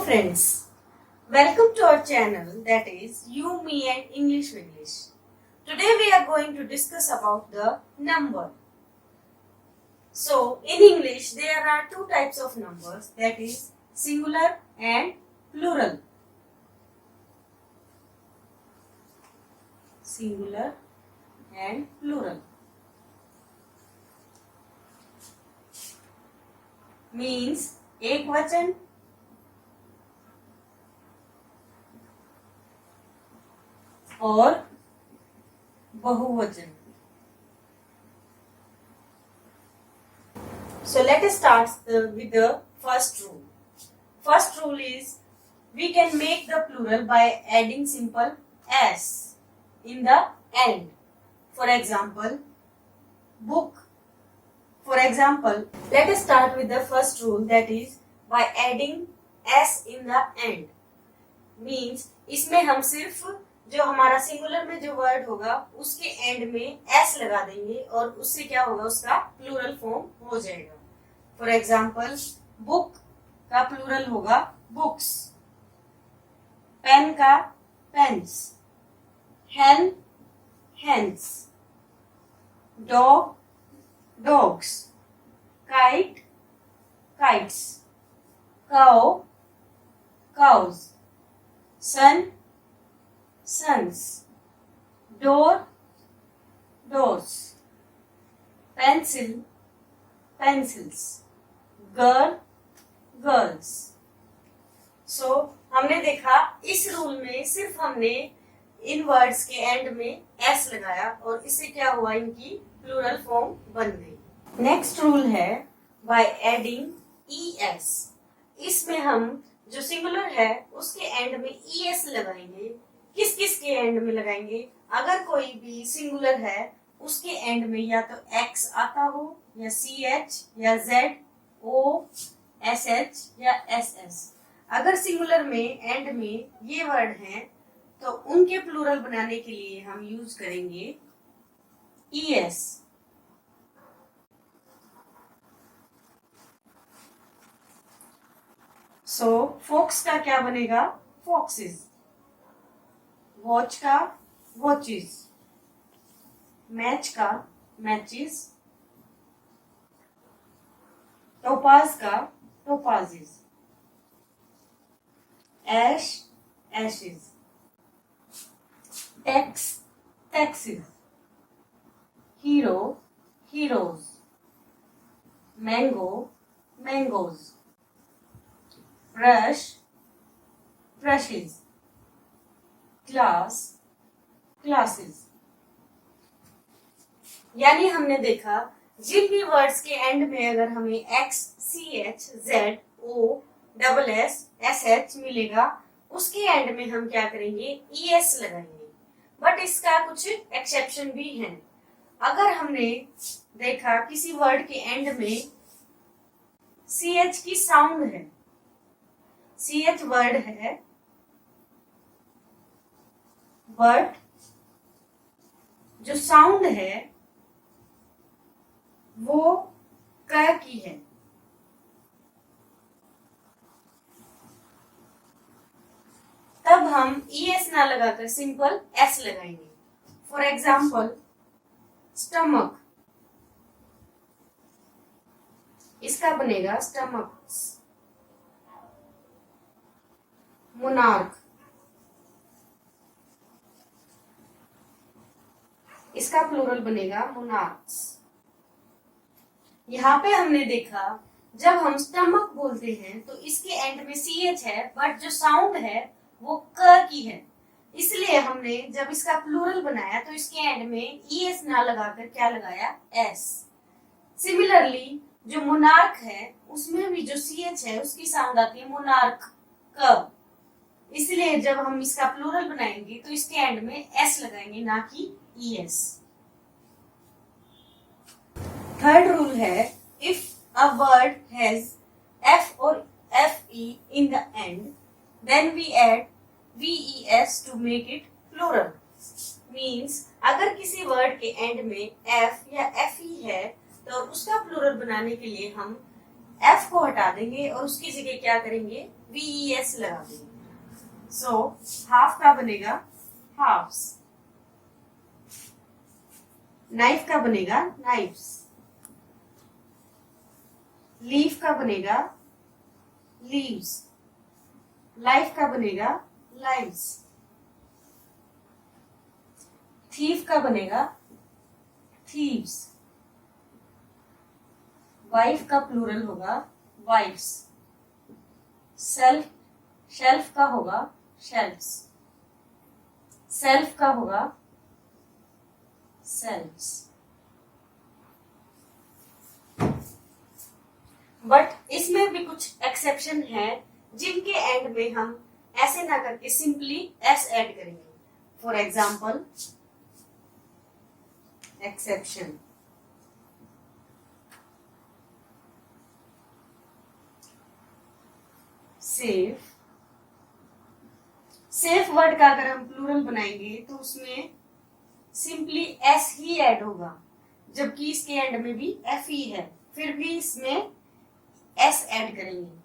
friends, welcome to our channel, that is You, Me and English English. Today we are going to discuss about the number. So in English there are two types of numbers, that is singular and plural. Singular and plural means एक वचन और बहुवचन. So let us start with the first rule. First rule is we can make the plural by adding simple s in the end. For example, book. For example, let us start with the first rule, that is by adding s in the end. Means इसमें हम सिर्फ जो हमारा singular में जो word होगा उसके and में s लगा देंगे और उससे क्या होगा, उसका प्लूरल फॉर्म हो जाएगा. फॉर एग्जाम्पल, बुक का प्लूरल होगा बुक्स, पेन का pens, hen hens, dog dogs, kite kites, cow cows, son sons, door doors, pencil pencils, girl girls. So हमने देखा इस रूल में सिर्फ हमने इन वर्ड्स के एंड में s लगाया और इससे क्या हुआ, इनकी प्लूरल फॉर्म बन गई. नेक्स्ट रूल है बाय एडिंग es. इसमें हम जो सिंगुलर है उसके एंड में es लगाएंगे. किस किस के एंड में लगाएंगे? अगर कोई भी सिंगुलर है उसके एंड में या तो x आता हो या ch या z, o, sh या ss. अगर सिंगुलर में एंड में ये वर्ड हैं तो उनके प्लूरल बनाने के लिए हम यूज करेंगे es. सो फोक्स का क्या बनेगा? फोक्सेस. वॉच का वॉचेस, मैच का मैचेस, टोपाज का topazes, ash ashes, tax taxes, hero heroes, mango mangoes, brush brushes, class classes. यानी हमने देखा जिन भी वर्ड्स के एंड में अगर हमें x, ch, z, o, s, sh मिलेगा उसके एंड में हम क्या करेंगे, es लगाएंगे. बट इसका कुछ एक्सेप्शन भी है. अगर हमने देखा किसी वर्ड के एंड में ch की साउंड है, ch वर्ड है बट जो साउंड है वो क की है, तब हम es ना लगाकर सिंपल s लगाएंगे. For example, stomach. इसका बनेगा स्टमक. मोनार्क. इसका प्लूरल बनेगा मोनार्क्स. यहाँ पे हमने देखा जब हम स्टमक बोलते हैं तो इसके एंड में ch है बट जो साउंड है वो क की है. इसलिए हमने जब इसका प्लूरल बनाया तो इसके एंड में es ना लगाकर क्या लगाया, s. सिमिलरली जो मोनार्क है उसमें भी जो ch है उसकी साउंड आती है मोनार्क क. इसलिए जब हम इसका प्लूरल बनाएंगे तो इसके एंड में s लगाएंगे, ना कि es. थर्ड रूल है if a word has f और fe in the end, then we add ves to make it plural. Means अगर किसी वर्ड के एंड में f या fe है तो उसका प्लूरल बनाने के लिए हम एफ को हटा देंगे और उसकी जगह क्या करेंगे, VES लगा देंगे। सो हाफ का बनेगा हाफ्स, नाइफ का बनेगा नाइफ्स, लीफ का बनेगा लीव्स, लाइफ का बनेगा लाइव्स, थीफ का बनेगा थीव्स, वाइफ का प्लूरल होगा वाइफ्स, शेल्फ का होगा शेल्फ्स, सेल्फ का होगा सेल्फ्स। बट इसमें भी कुछ एक्सेप्शन है जिनके एंड में हम ऐसे ना करके सिंपली एस ऐड करेंगे। For example, exception, safe, safe word का अगर हम प्लूरल बनाएंगे तो उसमें सिंपली एस ही ऐड होगा, जबकि इसके एंड में भी एफ ही है, फिर भी इसमें एस ऐड करेंगे।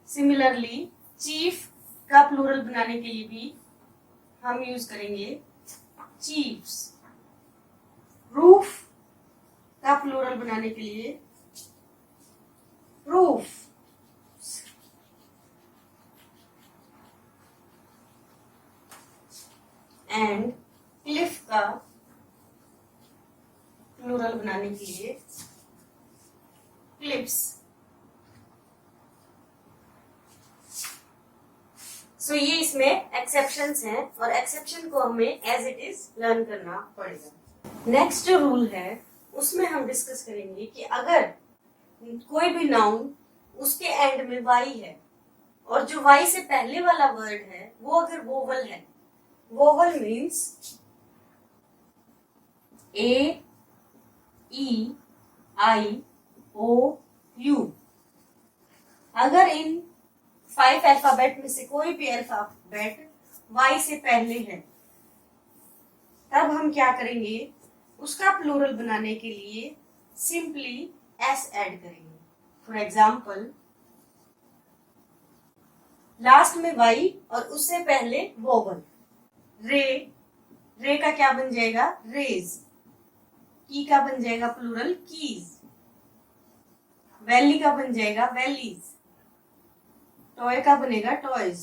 सिमिलरली चीफ का प्लूरल बनाने के लिए भी हम यूज करेंगे चीफ्स, रूफ का प्लूरल बनाने के लिए रूफ, एंड क्लिफ का प्लूरल बनाने के लिए क्लिप्स। सो ये इसमें एक्सेप्शंस हैं और एक्सेप्शन को हमें एज इट इज लर्न करना पड़ेगा। नेक्स्ट जो रूल है उसमें हम डिस्कस करेंगे कि अगर कोई भी नाउन उसके एंड में वाई है और जो वाई से पहले वाला वर्ड है वो अगर वोवल है, vowel means A, E, I, O, U, अगर इन 5 अल्फाबेट में से कोई भी अल्फाबेट वाई से पहले है, तब हम क्या करेंगे, उसका प्लूरल बनाने के लिए सिंपली एस ऐड करेंगे। फॉर एग्जाम्पल, लास्ट में वाई और उससे पहले वोवल, रे, रे का क्या बन जाएगा, रेज, की का बन जाएगा प्लूरल कीज, वैली का बन जाएगा वैलीज, टॉय का बनेगा टॉयज,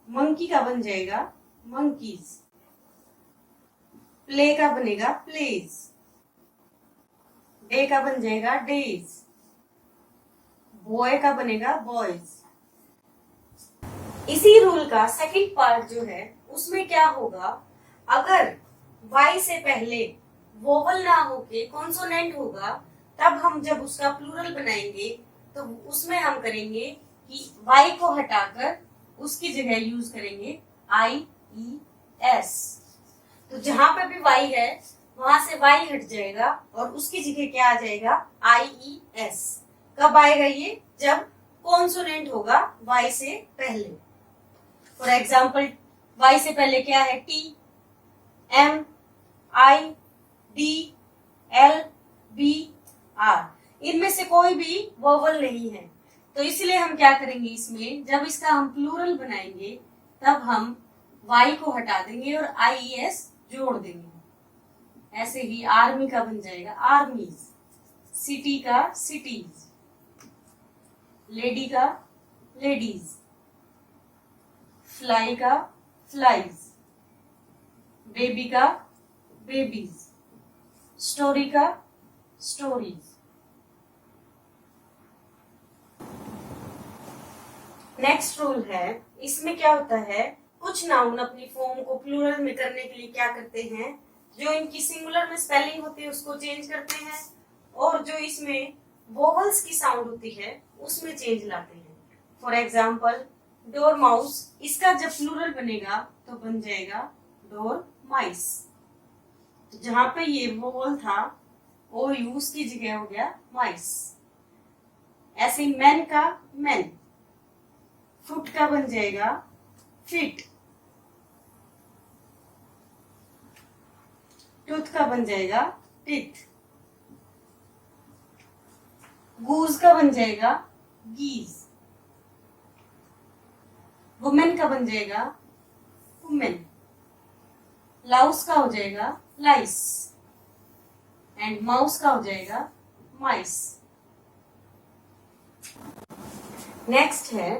मंकी का बन जाएगा मंकीज, प्ले का बनेगा प्लेज, डे का बन जाएगा डेज, बॉय का बनेगा बॉयज। इसी रूल का सेकंड पार्ट जो है उसमें क्या होगा, अगर वाई से पहले वोवल ना होके कॉन्सोनेंट होगा, तब हम जब उसका प्लूरल बनाएंगे तो उसमें हम करेंगे कि वाई को हटाकर उसकी जगह यूज करेंगे IES। तो जहां पे भी वाई है वहां से वाई हट जाएगा और उसकी जगह क्या आ जाएगा, IES। कब आएगा ये, जब कॉन्सोनेंट होगा वाई से पहले। फॉर एग्जाम्पल, वाई से पहले क्या है, T, M, I, D, L, B, R, इनमें से कोई भी वोवल नहीं है, तो इसलिए हम क्या करेंगे, इसमें जब इसका हम प्लूरल बनाएंगे तब हम वाई को हटा देंगे और IES जोड़ देंगे। ऐसे ही आर्मी का बन जाएगा आर्मीज, सिटी का सिटीज, लेडी का लेडीज, फ्लाई का फ्लाइज, बेबी का बेबीज, स्टोरी का स्टोरीज। नेक्स्ट रूल है, इसमें क्या होता है, कुछ नाउन अपनी फॉर्म को प्लूरल में करने के लिए क्या करते हैं, जो इनकी सिंगुलर में स्पेलिंग होती है उसको चेंज करते हैं और जो इसमें वोवल्स की साउंड होती है उसमें चेंज लाते हैं। फॉर एग्जाम्पल, डोर माउस, इसका जब प्लूरल बनेगा तो बन जाएगा डोर माइस, तो जहां पे ये वोवल था ओ यूज की जगह हो गया माइस। ऐसे मैन का मैन, फुट का बन जाएगा फिट, टूथ का बन जाएगा टिथ, गूज का बन जाएगा गीज, वुमेन का बन जाएगा वुमेन, लाउस का हो जाएगा लाइस, एंड माउस का हो जाएगा माइस। नेक्स्ट है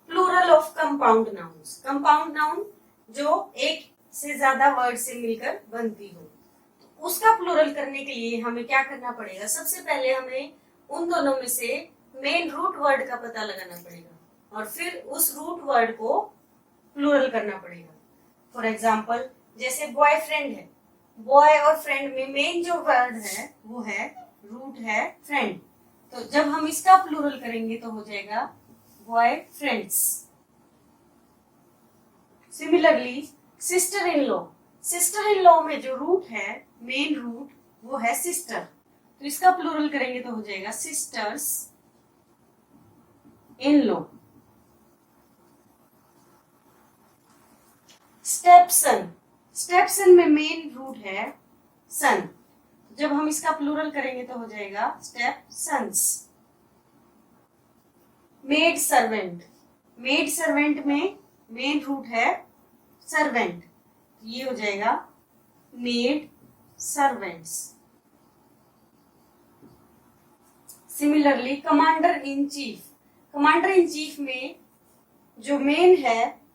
plural of compound nouns. Compound noun जो एक से ज्यादा वर्ड से मिलकर बनती हो, तो उसका प्लूरल करने के लिए हमें क्या करना पड़ेगा? सबसे पहले हमें उन दोनों में से मेन रूट वर्ड का पता लगाना पड़ेगा और फिर उस रूट वर्ड को प्लूरल करना पड़ेगा। फॉर एग्जाम्पल, जैसे बॉयफ्रेंड है, बॉय और फ्रेंड में मेन जो वर्ड है वो है रूट है फ्रेंड, तो जब हम इसका प्लूरल करेंगे तो हो जाएगा boy friends. Similarly sister in law, sister in law में जो रूट है मेन रूट वो है सिस्टर, तो इसका प्लूरल करेंगे तो हो जाएगा sisters in law. Stepson, stepson में मेन रूट है सन, जब हम इसका प्लूरल करेंगे तो हो जाएगा stepsons. Maid servant, maid servant में मेन रूट है सर्वेंट, ये हो जाएगा maid servants. Similarly commander in chief, commander in chief में जो मेन है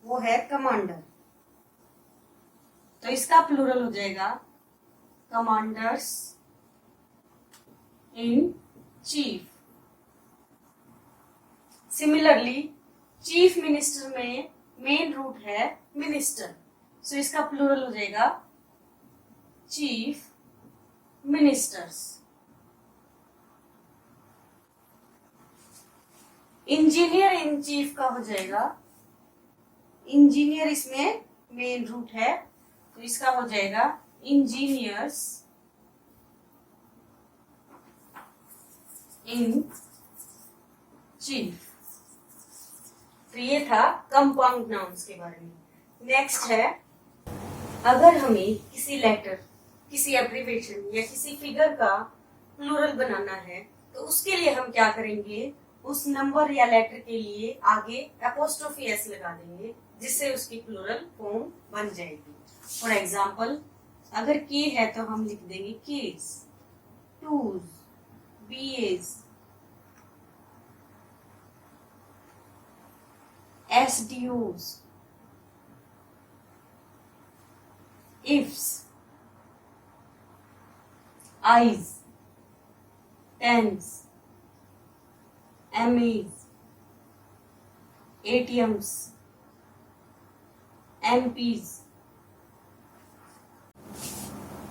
वो है कमांडर, तो इसका प्लूरल हो जाएगा commanders in chief. Similarly chief minister में मेन रूट है मिनिस्टर, सो इसका प्लूरल हो जाएगा chief ministers. Engineer in chief का हो जाएगा, इंजीनियर इसमें मेन रूट है तो इसका हो जाएगा इंजीनियर्स इन चीफ। तो ये था कंपाउंड नाउन्स के बारे में। नेक्स्ट है, अगर हमें किसी लेटर, किसी एब्रिविएशन या किसी फिगर का प्लूरल बनाना है तो उसके लिए हम क्या करेंगे? उस नंबर या लेटर के लिए आगे एपोस्ट्रोफी एस लगा देंगे, जिससे उसकी प्लूरल फॉर्म बन जाएगी। फॉर एग्जाम्पल, अगर के है तो हम लिख देंगे k's, twos, B's, SDOs, ifs, I's, tens, M's, ATMs, MPs.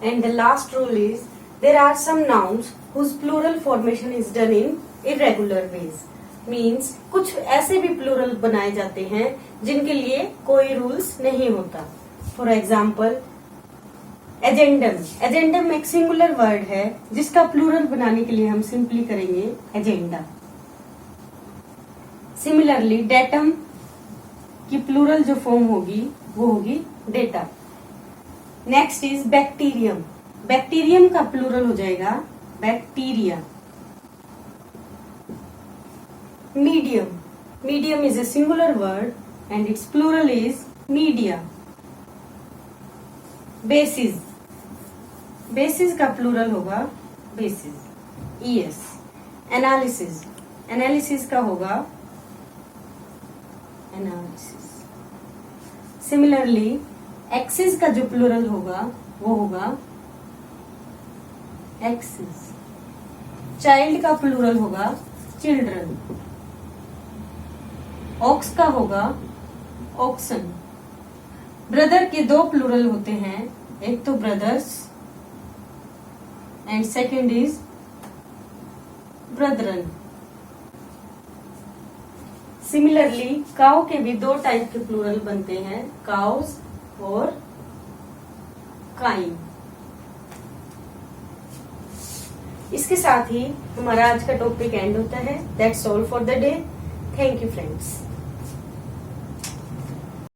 And the last rule is, there are some nouns whose plural formation is done in irregular ways. Means कुछ ऐसे भी plural बनाए जाते हैं जिनके लिए कोई rules नहीं होता। For example, agendum. Agendum एक singular word है जिसका plural बनाने के लिए हम simply करेंगे agenda. Similarly, datum की प्लूरल जो फॉर्म होगी वो होगी data. Next is bacterium, bacterium का प्लूरल हो जाएगा bacteria. Medium, medium is a singular word and its plural is media. Basis, basis का प्लूरल होगा बेसिस, ES। एनालिसिस, एनालिसिस का होगा एनालिसिस। सिमिलरली एक्सिस का जो प्लूरल होगा वो होगा एक्सिस। चाइल्ड का प्लूरल होगा चिल्ड्रन। ऑक्स का होगा ऑक्सन। ब्रदर के दो प्लूरल होते हैं, एक तो brothers and second is Brethren. Similarly cow के भी दो टाइप के प्लूरल बनते हैं, काउस और काइन। इसके साथ ही हमारा आज का टॉपिक एंड होता है। That's all for the day. Thank you friends.